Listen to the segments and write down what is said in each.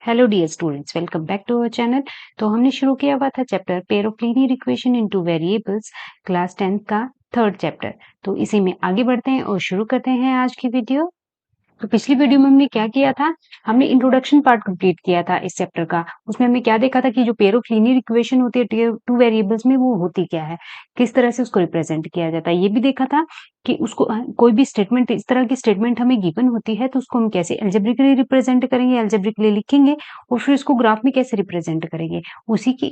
Hello dear students, welcome back to our channel. तो हमने शुरू किया हुआ था chapter pair of linear equation in two variables, class 10th का थर्ड चैप्टर। तो इसी में आगे बढ़ते हैं और शुरू करते हैं आज की वीडियो। तो पिछली वीडियो में हमने क्या किया था, हमने इंट्रोडक्शन पार्ट कंप्लीट किया था इस चैप्टर का। उसमें हमने क्या देखा था कि जो पेयर ऑफ लीनियर इक्वेशन होती है टू वेरिएबल्स में, वो होती क्या है, किस तरह से उसको रिप्रेजेंट किया जाता है। ये भी देखा था कि उसको कोई भी स्टेटमेंट, इस तरह की स्टेटमेंट हमें गिवन होती है तो उसको हम कैसे अलजेब्रिकली रिप्रेजेंट करेंगे, अलजेब्रिकली लिखेंगे और फिर इसको ग्राफ में कैसे रिप्रेजेंट करेंगे।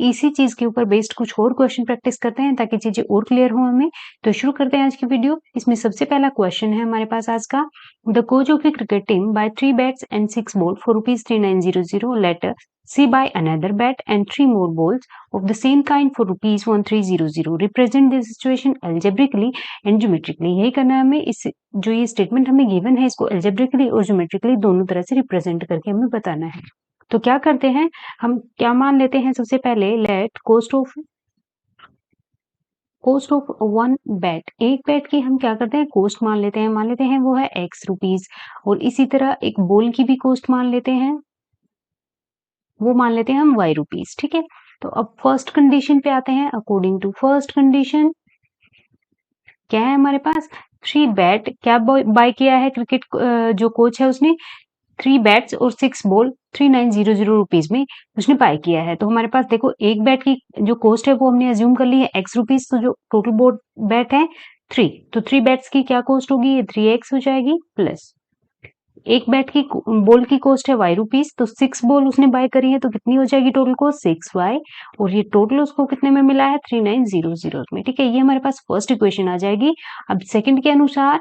इसी चीज के ऊपर बेस्ड कुछ और क्वेश्चन प्रैक्टिस करते हैं ताकि चीजें और क्लियर हो हमें। तो शुरू करते हैं आज की वीडियो। इसमें सबसे पहला क्वेश्चन है हमारे पास आज का, The coach of a cricket team buy 3 bats and 6 balls for rupees 3900. Later, C buy another bat and 3 more balls of the same kind for rupees 1300. Represent this situation algebraically and geometrically. यही करना है हमें। इस जो ये statement हमें given है, इसको algebraically और geometrically दोनों तरह से रिप्रेजेंट करके हमें बताना है। तो क्या करते हैं, हम क्या मान लेते हैं, सबसे पहले let cost of one bat, एक बैट की हम क्या करते हैं, कोस्ट मान लेते हैं वो है एक्स रुपीज। और इसी तरह एक बॉल की भी कोस्ट मान लेते हैं, वो मान लेते हैं हम वाई रुपीज। ठीक है, तो अब फर्स्ट कंडीशन पे आते हैं। अकॉर्डिंग टू फर्स्ट कंडीशन क्या है हमारे पास, 3 बैट क्या बाय किया है क्रिकेट जो कोच है उसने, 3 बैट्स और 6 बॉल 3900 रुपीज में उसने बाय किया है। तो हमारे पास देखो, एक बैट की जो कॉस्ट है वो हमने अज्यूम कर ली है एक्स रुपीज। तो जो टोटल बोर्ड बैट है 3, तो 3 बैट्स की क्या कॉस्ट होगी, ये 3x हो जाएगी, प्लस एक बैट की बॉल की कॉस्ट है वाई रुपीज, तो 6 बॉल उसने बाय करी है तो कितनी हो जाएगी टोटल कॉस्ट 6y। और ये टोटल उसको कितने में मिला है 3900 में। ठीक है, ये हमारे पास फर्स्ट इक्वेशन आ जाएगी। अब सेकंड के अनुसार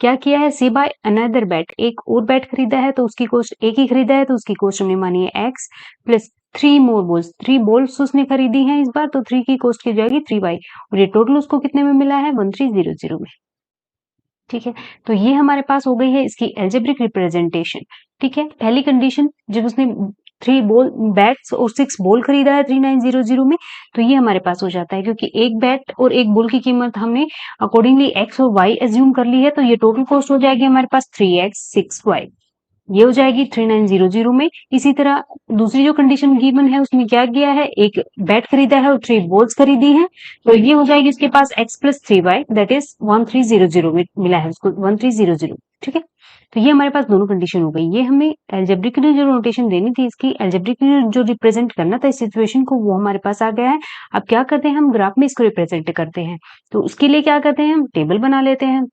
क्या किया है, सी बाय अनदर बैट, एक और बैट खरीदा है तो उसकी कॉस्ट, एक ही खरीदा है तो उसकी कॉस्ट हमने मानी है एक्स, प्लस 3 मोर बॉल्स, 3 बॉल्स उसने खरीदी है इस बार, तो 3 की कॉस्ट की जाएगी 3y। और ये टोटल उसको कितने में मिला है 1300 में। ठीक है, तो ये हमारे पास हो गई है इसकी एल्जेब्रिक रिप्रेजेंटेशन। ठीक है, पहली कंडीशन जब उसने 3 बॉल बैट्स और 6 बॉल खरीदा है 3900 में, तो ये हमारे पास हो जाता है, क्योंकि एक बैट और एक बॉल की कीमत हमने अकॉर्डिंगली एक्स और वाई एज्यूम कर ली है, तो ये टोटल कॉस्ट हो जाएगी हमारे पास 3x 6y, ये हो जाएगी 3900 में। इसी तरह दूसरी जो कंडीशन गिवन है उसमें क्या किया है, एक बैट खरीदा है और 3 बॉल्स खरीदी है, तो ये हो जाएगी इसके पास x plus 3y, that is 1300 में मिला है उसको 1300। ठीक है, तो ये हमारे पास दोनों कंडीशन हो गई। ये हमें एल्जेब्रिकली जो नोटेशन देनी थी, इसकी एल्जेब्रिकली जो रिप्रेजेंट करना था इस सिचुएशन को, वो हमारे पास आ गया है। अब क्या करते हैं, हम ग्राफ में इसको रिप्रेजेंट करते हैं। तो उसके लिए क्या करते हैं, हम टेबल बना लेते हैं।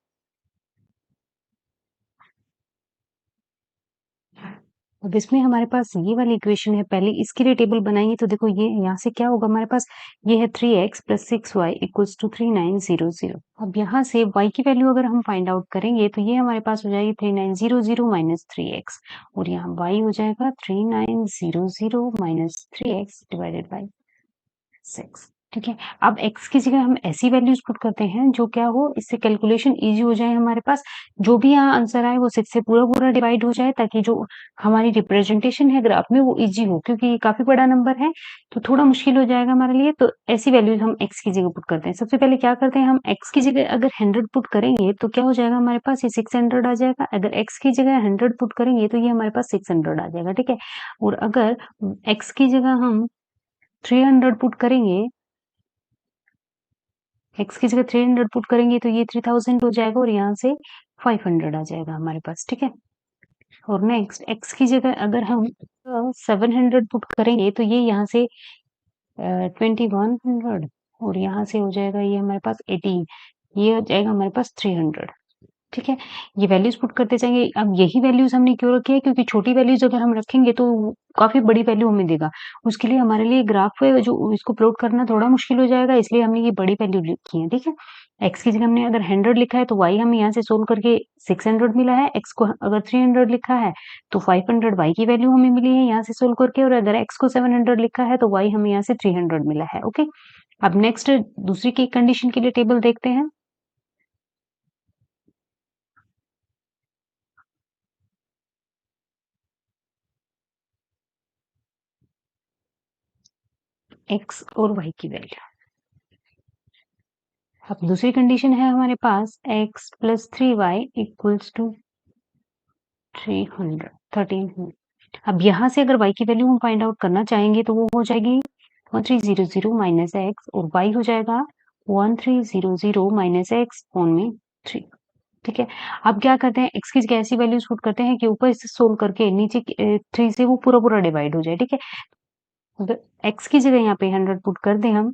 अब इसमें हमारे पास ये वाली इक्वेशन है, पहले इसके लिए टेबल बनाएंगे। तो देखो, ये यहाँ से क्या होगा हमारे पास, ये है 3x plus 6y equals to 3900। अब यहाँ से y की वैल्यू अगर हम फाइंड आउट करेंगे तो ये हमारे पास हो जाएगी 3900 माइनस 3x, और यहाँ y हो जाएगा 3900 माइनस 3x डिवाइडेड बाई 6। ठीक है, अब x की जगह हम ऐसी वैल्यूज पुट करते हैं जो क्या हो, इससे कैलकुलेशन इजी हो जाए हमारे पास। जो भी यहाँ आंसर आए वो 6 से पूरा पूरा डिवाइड हो जाए, ताकि जो हमारी रिप्रेजेंटेशन है ग्राफ में वो इजी हो, क्योंकि ये काफी बड़ा नंबर है तो थोड़ा मुश्किल हो जाएगा हमारे लिए। तो ऐसी वैल्यूज हम x की जगह पुट करते हैं। सबसे पहले क्या करते हैं, हम x की जगह अगर 100 पुट करेंगे तो क्या हो जाएगा हमारे पास, ये 600 आ जाएगा। अगर x की जगह 100 पुट करेंगे तो ये हमारे पास 600 आ जाएगा। ठीक है, और अगर x की जगह हम 300 पुट करेंगे, x की जगह 300 पुट करेंगे तो ये 3000 हो जाएगा, और यहाँ से 500 आ जाएगा हमारे पास। ठीक है, और नेक्स्ट x की जगह अगर हम 700 पुट करेंगे तो ये यहाँ से 2100, और यहाँ से हो जाएगा ये हमारे पास 18, ये हो जाएगा हमारे पास 300। ठीक है, ये वैल्यूज पुट करते जाएंगे। अब यही वैल्यूज हमने क्यों रखी है, क्योंकि छोटी वैल्यूज अगर हम रखेंगे तो काफी बड़ी वैल्यू हमें देगा, उसके लिए हमारे लिए ग्राफ पे जो इसको प्लॉट करना थोड़ा मुश्किल हो जाएगा, इसलिए हमने ये बड़ी वैल्यू लिखी है। ठीक है, एक्स की जगह हमने अगर 100 लिखा है तो वाई हमें यहाँ से सोल्व करके 600 मिला है, एक्स को अगर 300 लिखा है तो 500 वाई की वैल्यू हमें मिली है यहाँ से सोल्व करके, और अगर एक्स को 700 लिखा है तो वाई हमें यहाँ से 300 मिला है। ओके, अब नेक्स्ट दूसरी की कंडीशन के लिए टेबल देखते हैं। एक्स और वाई की वैल्यू। अब दूसरी कंडीशन है हमारे पास x plus 3y equals to 1300। अब यहाँ से अगर y की वैल्यू हम फाइंड आउट करना चाहेंगे तो वो हो जाएगी 1300 माइनस x और y हो जाएगा 1300 माइनस x ऑन में 3। ठीक है। अब क्या करते हैं, x की ऐसी वैल्यूज पुट करते हैं कि ऊपर से सोल्व करके नीचे 3 से वो पूरा पूरा डिवाइड हो जाए। ठीक है। अगर x की जगह यहाँ पे 100 पुट कर दें हम,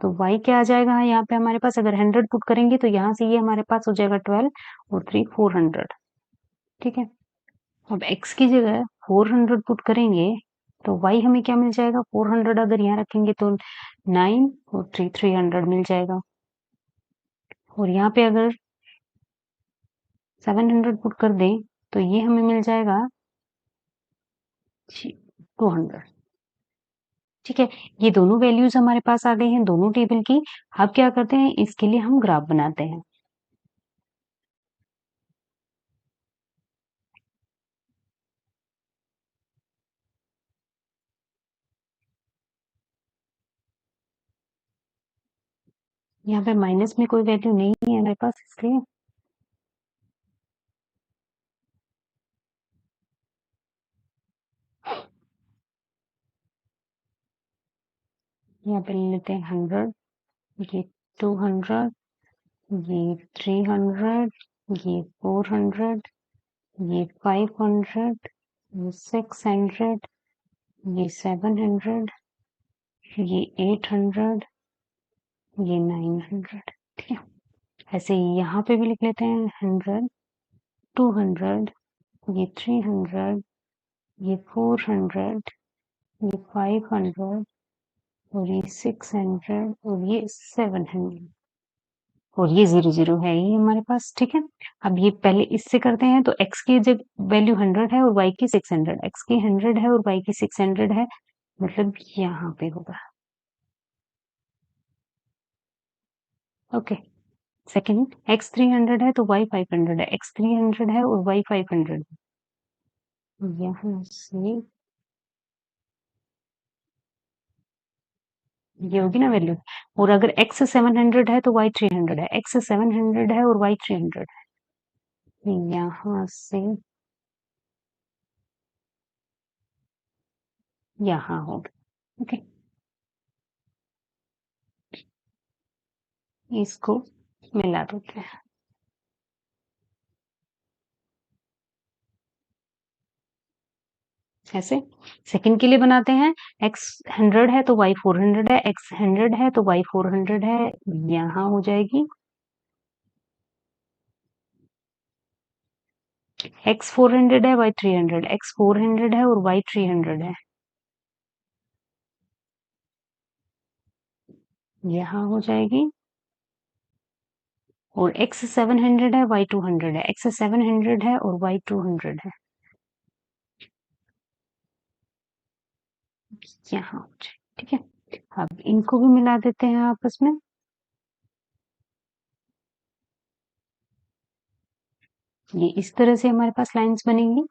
तो y क्या आ जाएगा यहाँ पे हमारे पास, अगर 100 पुट करेंगे तो यहाँ से ये हमारे पास हो जाएगा 12 और 3 400। ठीक है। अब x की जगह 400 पुट करेंगे तो y हमें क्या मिल जाएगा, 400 अगर यहाँ रखेंगे तो 9 और 3 300 मिल जाएगा। और यहाँ पे अगर 700 पुट कर दें तो ये हमें मिल जाएगा 200। ठीक है। ये दोनों वैल्यूज हमारे पास आ गई हैं दोनों टेबल की। अब क्या करते हैं, इसके लिए हम ग्राफ बनाते हैं। यहाँ पे माइनस में कोई वैल्यू नहीं है हमारे पास, इसलिए यहाँ पे ले लेते हैं 100, ये 200, ये 300, ये 400, ये 500, ये 600, ये 700, ये 800, ये 900। ठीक है। ऐसे ही यहाँ पे भी लिख लेते हैं 100, 200, ये 300, ये 400, ये 500 और ये 600 और ये 700 और ये 00 है ये हमारे पास। ठीक है। अब ये पहले इससे करते हैं, तो x की जब वैल्यू 100 है और y की 600, x की 100 है और y की 600 है, मतलब यहाँ पे होगा। ओके। सेकंड, x 300 है तो y 500 है, x 300 है और y 500 है। यहाँ से ये होगी ना वैल्यू। और अगर x 700 है तो y 300 है, x 700 है और y 300 है। यहाँ से यहाँ होगा। ओके। इसको मिला देते हैं ऐसे। सेकंड के लिए बनाते हैं, x 100 है तो y 400 है, x 100 है तो y 400 है, यहाँ हो जाएगी x 400 है y 300, x 400 है और y 300 है, यहाँ हो जाएगी। और x 700 है y 200 है, x 700 है और y 200 है, यहाँ हो जाएगी। ठीक है। अब इनको भी मिला देते हैं आपस में। ये इस तरह से हमारे पास लाइंस बनेंगी।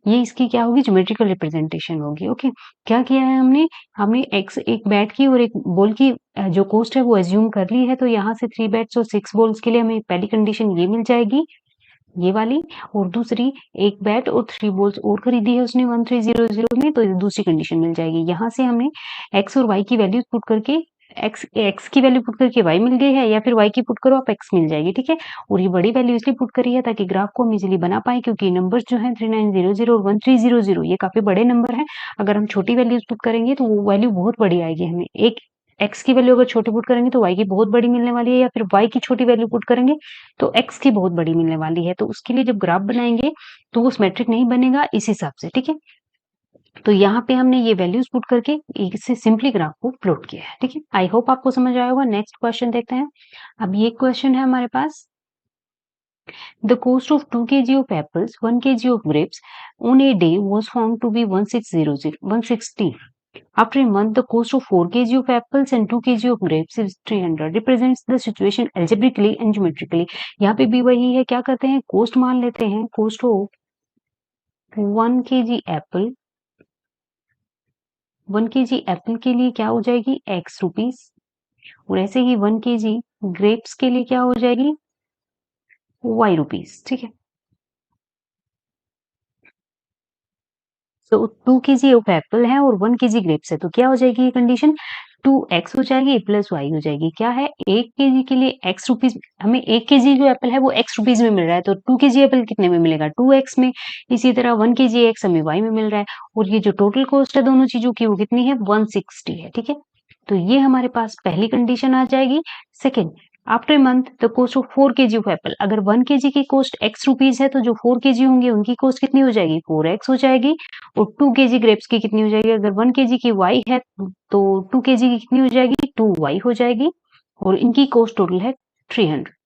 ये इसकी क्या होगी, ज्योमेट्रिकल रिप्रेजेंटेशन होगी। ओके। क्या किया है हमने, हमने एक्स एक बैट की और एक बॉल की जो कॉस्ट है वो एज्यूम कर ली है, तो यहाँ से 3 बैट्स और 6 बॉल्स के लिए हमें पहली कंडीशन ये मिल जाएगी, ये वाली। और दूसरी, एक बैट और 3 बॉल्स और खरीदी है उसने 1300 में, तो दूसरी कंडीशन मिल जाएगी। यहाँ से हमने एक्स और वाई की वैल्यूज पुट करके एक्स की वैल्यू पुट करके वाई मिल गई है, या फिर वाई की पुट करो आप एक्स मिल जाएगी। ठीक है। और ये बड़ी वैल्यू इसलिए पुट करी है ताकि ग्राफ को हम इजिली बना पाए, क्योंकि नंबर्स जो है 3900 और 1300 ये काफी बड़े नंबर है। अगर हम छोटी वैल्यूज पुट करेंगे तो वो वैल्यू बहुत बड़ी आएगी हमें। एक एक्स की वैल्यू अगर छोटी पुट करेंगे तो वाई की बहुत बड़ी मिलने वाली है, या फिर वाई की छोटी वैल्यू पुट करेंगे तो एक्स की बहुत बड़ी मिलने वाली है। तो उसके लिए जब ग्राफ बनाएंगे तो वो सिमेट्रिक नहीं बनेगा इस हिसाब से। ठीक है। तो यहाँ पे हमने ये वैल्यूज पुट करके इससे सिंपली ग्राफ को प्लॉट किया है। ठीक है। आई होप आपको समझ आया होगा। नेक्स्ट क्वेश्चन देखते हैं। अब ये क्वेश्चन है हमारे पास, the cost of 2 kg of apples, 1 kg of grapes on a day was found to be 160. After a month, the cost of 4 kg of apples and 2 kg of grapes is 300. Represents the situation algebraically and geometrically. यहाँ पे भी वही है, क्या करते हैं, coast मान लेते हैं। Cost of 1 kg apple, 1 kg apple के लिए क्या हो जाएगी, x रुपीस। और ऐसे ही 1 kg ग्रेप्स के लिए क्या हो जाएगी, y रुपीस। ठीक है। तो 2 केजी ऑफ एप्पल है और 1 केजी ग्रेप्स है, तो क्या हो जाएगी ये कंडीशन? 2x हो जाएगी प्लस y हो जाएगी। क्या है? 1 केजी के लिए x रुपीस, हमें 1 केजी जो एप्पल है वो x रुपीस में मिल रहा है, तो 2 केजी एप्पल कितने में मिलेगा? 2x में। इसी तरह 1 केजी x हमें y में मिल रहा है, और ये जो टोटल कॉस्ट है दोनों चीजों की वो कितनी है? 160 है। ठीक है, तो ये हमारे पास पहली कंडीशन आ जाएगी। Second, after a month the cost of 4 kg of apple, अगर 1 केजी की कॉस्ट x रुपीस है तो जो 4 केजी होंगे उनकी कॉस्ट कितनी हो जाएगी? 4x हो जाएगी। और 2 केजी ग्रेप्स की कितनी हो जाएगी? अगर 1 केजी की y है तो 2 केजी की कितनी हो जाएगी? 2y हो जाएगी, और इनकी कॉस्ट टोटल है 300।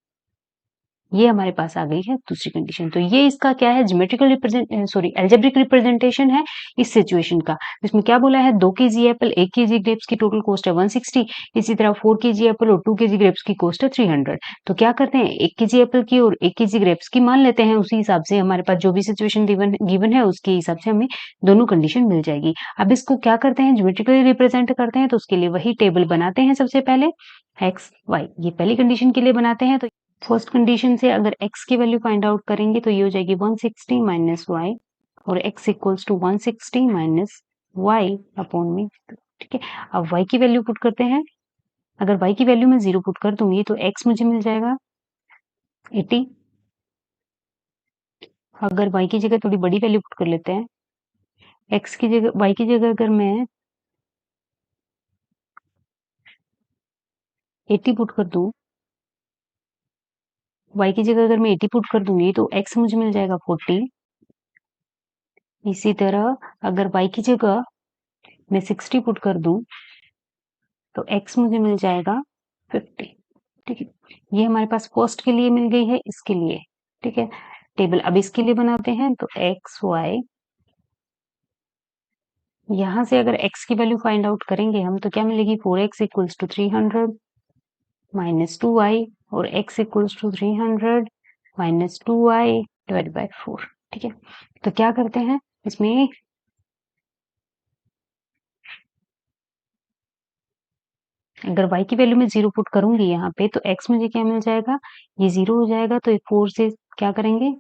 ये हमारे पास आ गई है दूसरी कंडीशन। तो ये इसका क्या है? ज्योमेट्रिकल एल्जेब्रिक रिप्रेजेंटेशन है इस सिचुएशन का। इसमें क्या बोला है? 2 केजी एप्पल, 1 केजी ग्रेप्स की टोटल कॉस्ट है 160। इसी तरह 4 केजी एप्पल और 2 केजी ग्रेप्स की कॉस्ट है 300। तो क्या करते हैं, 1 केजी एप्पल की और 1 केजी ग्रेप्स की मान लेते हैं, उसी हिसाब से हमारे पास जो भी सिचुएशन गिवन है उसके हिसाब से हमें दोनों कंडीशन मिल जाएगी। अब इसको क्या करते हैं? ज्योमेट्रिकली रिप्रेजेंट करते हैं, तो उसके लिए वही टेबल बनाते हैं सबसे पहले। एक्स वाई ये पहली कंडीशन के लिए बनाते हैं। तो फर्स्ट कंडीशन से अगर x की वैल्यू फाइंड आउट करेंगे तो ये हो जाएगी 160 माइनस वाई, और x equals to 160 minus Y upon में। ठीक है, अब y की वैल्यू पुट करते हैं। अगर y की वैल्यू मैं 0 पुट कर दूंगी तो x मुझे मिल जाएगा 80। अगर y की जगह थोड़ी बड़ी वैल्यू पुट कर लेते हैं, x की जगह y की जगह अगर मैं 80 पुट कर दूं, y की जगह अगर मैं 80 पुट कर दूंगी तो x मुझे मिल जाएगा 40। इसी तरह अगर y की जगह मैं 60 पुट कर दूं तो x मुझे मिल जाएगा 50। ठीक है, ये हमारे पास फर्स्ट के लिए मिल गई है, इसके लिए। ठीक है, टेबल अब इसके लिए बनाते हैं। तो एक्स वाई, यहां से अगर x की वैल्यू फाइंड आउट करेंगे हम तो क्या मिलेगी? 4x equals to 300 minus 2y, और x equals to 300 minus 2y divide by 4। ठीक है, तो क्या करते हैं इसमें, अगर y की वैल्यू में 0 पुट करूंगी यहाँ पे तो x मुझे क्या मिल जाएगा? ये 0 हो जाएगा, तो 4 से क्या करेंगे?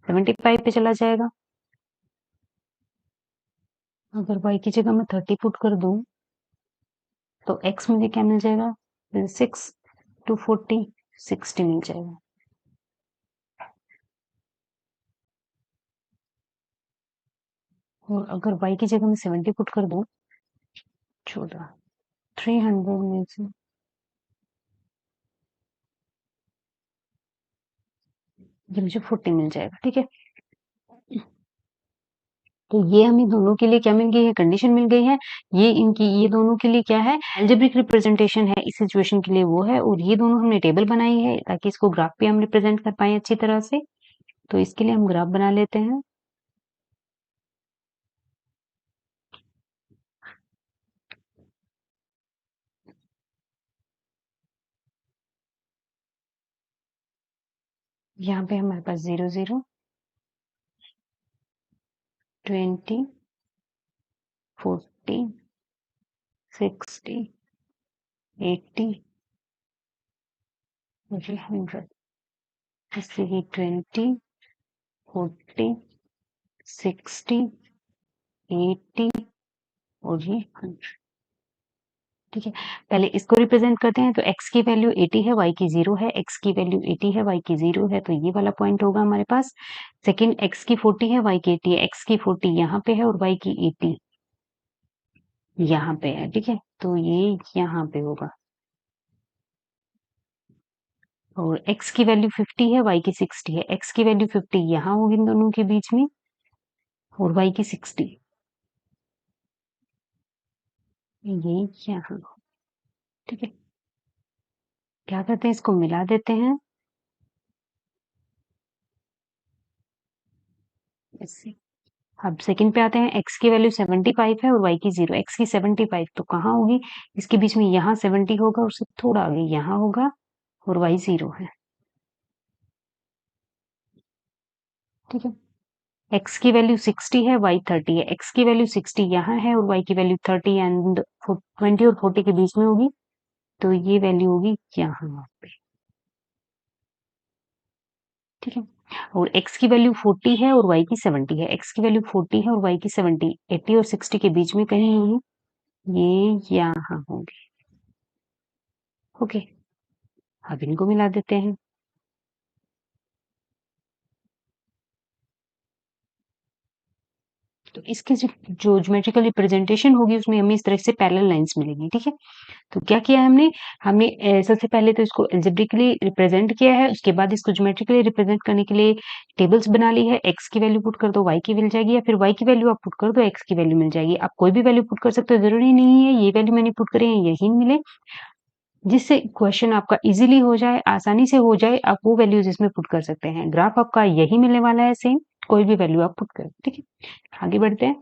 75 पे चला जाएगा। अगर y की जगह मैं 30 पुट कर दूं तो x मुझे क्या मिल जाएगा? 6 टू 40 60 मिल जाएगा। और अगर y की जगह मैं 70 पुट कर दूं, 14 300 में से ये मुझे 40 मिल जाएगा। ठीक है, तो ये हमें दोनों के लिए क्या मिल गई है? कंडीशन मिल गई है। ये इनकी, ये दोनों के लिए क्या है? एल्जेब्रिक रिप्रेजेंटेशन है, इस सिचुएशन के लिए वो है, और ये दोनों हमने टेबल बनाई है ताकि इसको ग्राफ पे हम रिप्रेजेंट कर पाए अच्छी तरह से। तो इसके लिए हम ग्राफ बना लेते हैं। यहाँ पे हमारे पास 0 0 20 40 60 80 और 100। इससे ही 20 40 60 80 और ये 100। ठीक है, पहले इसको रिप्रेजेंट करते हैं। तो x की वैल्यू 80 है, y की 0 है। x की वैल्यू 80 है, y की 0 है, तो ये वाला पॉइंट होगा हमारे पास। सेकंड, x की 40 है, y की 80 है। x की 40 यहाँ पे है और y की 80 यहाँ पे है। ठीक है, तो ये यहाँ पे होगा। और x की वैल्यू 50 है, y की 60 है। x की वैल्यू 50 यहाँ होगी इन दोनों के बीच में, और y की 60 ये यहाँ। ठीक है, क्या करते हैं, इसको मिला देते हैं ऐसे। अब सेकंड पे आते हैं। x की वैल्यू 75 है और y की 0। x की 75 तो कहाँ होगी? इसके बीच में यहाँ 70 होगा, उससे थोड़ा आगे यहाँ होगा, और y 0 है। ठीक है, x की वैल्यू 60 है, y 30 है। x की वैल्यू 60 यहाँ है और y की वैल्यू 30 एंड 20 और 40 के बीच में होगी, तो ये वैल्यू होगी यहाँ पे। ठीक है, और x की वैल्यू 40 है और y की 70 है। x की वैल्यू 40 है और y की 70, 80 और 60 के बीच में कहीं होगी, ये यहाँ होगी। ओके, अब इनको मिला देते हैं। तो इसकी जो ज्योमेट्रिकल रिप्रेजेंटेशन होगी उसमें हमें इस तरह से पैरेलल लाइंस मिलेंगी, ठीक है। तो क्या किया है हमने, सबसे पहले तो इसको एल्जेब्रिकली रिप्रेजेंट किया है, उसके बाद इसको ज्योमेट्रिकली रिप्रेजेंट करने के लिए टेबल्स बना ली है। x की वैल्यू पुट कर दो, y की मिल जाएगी, या फिर y की वैल्यू आप पुट कर दो, x की वैल्यू मिल जाएगी। आप कोई भी वैल्यू पुट कर सकते हो, जरूरी नहीं है ये वैल्यू मैंने पुट करी है यही मिले। जिससे क्वेश्चन आपका इजीली हो जाए, आसानी से हो जाए, आप वो वैल्यूज इसमें पुट कर सकते हैं। ग्राफ आपका यही मिलने वाला है सेम, कोई भी वैल्यू आप पुट करें, ठीक है। आगे बढ़ते हैं।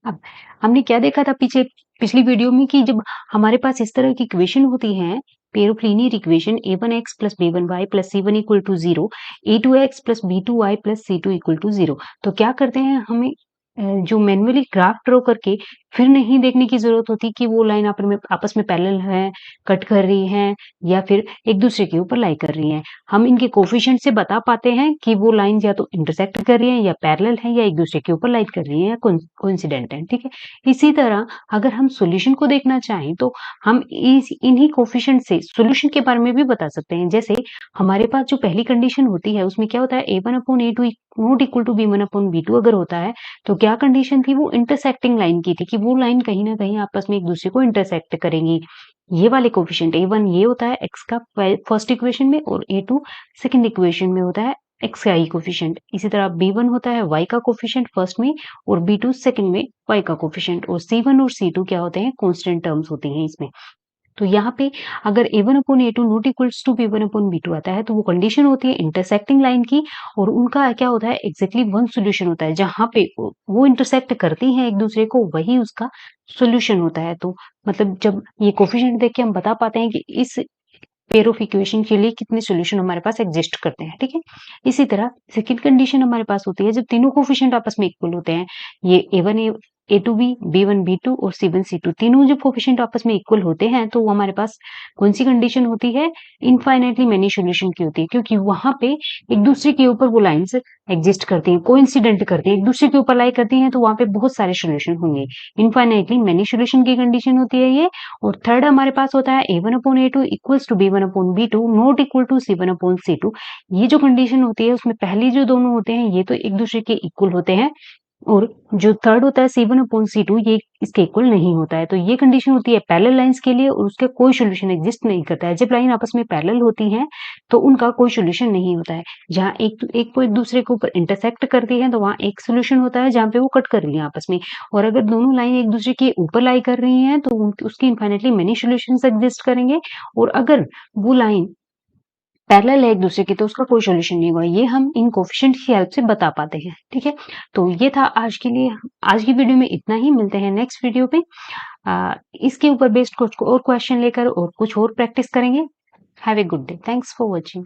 अब हमने क्या देखा था पीछे पिछली वीडियो में कि जब हमारे पास इस तरह की इक्वेशन होती है, pair of linear equation a1x plus b1y plus c1 equal to 0, a2x plus b2y plus c2 equal to 0, तो क्या करते हैं हमें जो मैन्युअली ग्राफ ड्रॉ करके फिर नहीं देखने की जरूरत होती कि वो लाइन आपस में पैरेलल है, कट कर रही हैं, या फिर एक दूसरे के ऊपर लाई कर रही हैं। हम इनके कोफिशिएंट से बता पाते हैं कि वो लाइन या तो इंटरसेक्ट कर रही है, या पैरेलल है, या एक दूसरे के ऊपर लाई कर रही है, या कोइंसिडेंट है, ठीक है। इसी तरह अगर हम सॉल्यूशन को देखना चाहें तो हम इन्हीं कोफिशिएंट से सॉल्यूशन के बारे में भी बता सकते हैं। जैसे हमारे पास जो पहली कंडीशन होती है उसमें क्या होता है, a1/a2 not equal to b1/b2 अगर होता है तो क्या कंडीशन थी, वो इंटरसेक्टिंग लाइन की थी कि वो लाइन कहीं ना कहीं आपस में एक दूसरे को इंटरसेक्ट करेंगी। ये वाले कोफिशिएंट a1 ये होता है x का फर्स्ट इक्वेशन में, और a2 सेकंड इक्वेशन में होता है x का कोफिशिएंट। इसी तरह b1 होता है y का कोफिशिएंट फर्स्ट में, और b2 सेकंड में y का कोफिशिएंट, और c1 और c2 क्या होते हैं, कांस्टेंट टर्म्स होती हैं इसमें। तो यहाँ पे अगर a1/a2 not equals to b1/b2 आता है तो वो कंडीशन होती है इंटरसेक्टिंग लाइन की, और उनका क्या होता है, एग्जैक्टली वन सॉल्यूशन होता है। जहां पे वो इंटरसेक्ट करती हैं एक दूसरे को, वही उसका सॉल्यूशन होता है। तो मतलब जब ये कोफिशिएंट देख के हम बता पाते हैं कि इस पेयर ऑफ इक्वेशन के लिए कितने सॉल्यूशन हमारे पास एग्जिस्ट करते हैं, ठीक है। इसी तरह सेकंड कंडीशन हमारे पास होती है जब तीनों कोफिशिएंट आपस में इक्वल होते हैं। ये a2b, b1 b2 और c1 c2 तीनों जब कोफिशिएंट आपस में इक्वल होते हैं तो वो हमारे पास कौन सी कंडीशन होती है, इनफाइनाइटली मेनी सॉल्यूशन की होती है, क्योंकि वहां पे एक दूसरे के ऊपर वो लाइंस एग्जिस्ट करती हैं, कोइंसिडेंट करती हैं, एक दूसरे के ऊपर लाई करती हैं, तो वहां पे बहुत सारे सॉल्यूशन होंगे। इनफाइनाइटली मेनी सॉल्यूशन की कंडीशन होती है ये। और थर्ड हमारे पास होता है a1/a2 equals to b1/b2 not equal to c1/c2। ये जो कंडीशन होती है उसमें पहली जो दोनों होते हैं ये तो एक दूसरे के इक्वल होते हैं, और जो थर्ड होता है c1/c2 ये इसके इक्वल नहीं होता है। तो ये कंडीशन होती है पैरेलल लाइंस के लिए, और उसका कोई सॉल्यूशन एग्जिस्ट नहीं करता है। जब लाइन आपस में पैरेलल होती हैं तो उनका कोई सॉल्यूशन नहीं होता है। जहाँ एक को एक दूसरे के ऊपर इंटरसेक्ट करती है तो वहां एक सॉल्यूशन होता है जहाँ पे वो कट कर रही है आपस में, और अगर दोनों लाइन एक दूसरे के ऊपर लाई कर रही हैं तो उसकी इनफाइनाइटली मेनी सॉल्यूशंस एग्जिस्ट करेंगे। और अगर वो लाइन पैरेलल है एक दूसरे की तो उसका कोई सॉल्यूशन नहीं होगा। ये हम इन कोफिशिएंट की हेल्प से बता पाते हैं, ठीक है। तो ये था आज के लिए, आज की वीडियो में इतना ही। मिलते हैं नेक्स्ट वीडियो पे इसके ऊपर बेस्ड कुछ और क्वेश्चन लेकर और कुछ और प्रैक्टिस करेंगे। Have a good day, thanks for watching.